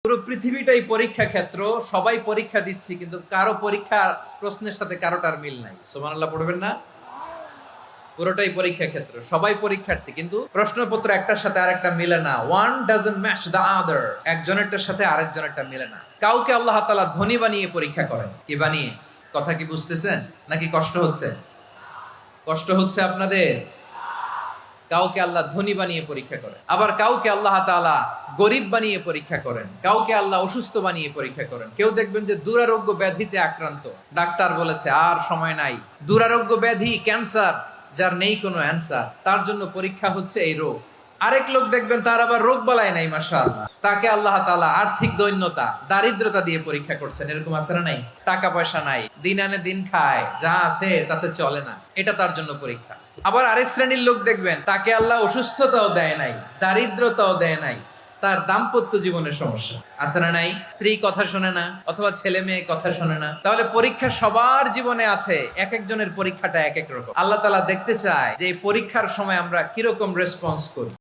পুরো পৃথিবীটাই পরীক্ষা ক্ষেত্র, সবাই পরীক্ষা দিচ্ছি, কিন্তু কারো পরীক্ষা প্রশ্নের সাথে কারোটার মিল নাই। সুবহানাল্লাহ পড়বেন না? পুরোটাই পরীক্ষা ক্ষেত্র, সবাই পরীক্ষার্থী, কিন্তু প্রশ্নপত্র একটার সাথে আরেকটা মিলে না। One doesn't match the other, একজনেরটার সাথে আরেকজনেরটা মিলে না। কাউকে আল্লাহ তাআলা ধনী বানিয়ে পরীক্ষা করেন। কি বানিয়ে? কথা কি বুঝতেছেন নাকি কষ্ট হচ্ছে? কষ্ট হচ্ছে আপনাদের? কাউকে আল্লাহ ধনী বানিয়ে পরীক্ষা করেন, আবার কাউকে আল্লাহ তাআলা গরিব বানিয়ে পরীক্ষা করেন, কাউকে আল্লাহ অসুস্থ বানিয়ে পরীক্ষা করেন। কেউ দেখবেন যে দুরারোগ্য ব্যাধিতে আক্রান্ত, ডাক্তার বলেছে আর সময় নাই, দুরারোগ্য ব্যাধি ক্যান্সার, যার নেই কোনো অ্যান্সার, তার জন্য পরীক্ষা হচ্ছে এই রোগ। আরেক লোক দেখবেন তার আবার রোগ বালাই নাই, মাশাআল্লাহ, তাকে আল্লাহ তাআলা আর্থিক দৈন্যতা, দারিদ্রতা দিয়ে পরীক্ষা করছেন। এরকম আছে না নাই? টাকা পয়সা নাই, দিন আনে দিন খায়, যা আছে তাতে চলে না, এটা তার জন্য পরীক্ষা। আবার আরেক শ্রেণীর লোক দেখবেন তাকে আল্লাহ অসুস্থতাও দেয় নাই, দারিদ্রতাও দেয় নাই, তার দাম্পত্য জীবনের সমস্যা আছে না নাই? স্ত্রী কথা শোনে না, অথবা ছেলে মেয়ে কথা শোনে না। তাহলে পরীক্ষা সবার জীবনে আছে, এক একজনের পরীক্ষাটা এক এক রকম। আল্লাহ তাআলা দেখতে চায় যে এই পরীক্ষার সময় আমরা কিরকম রেসপন্স করি।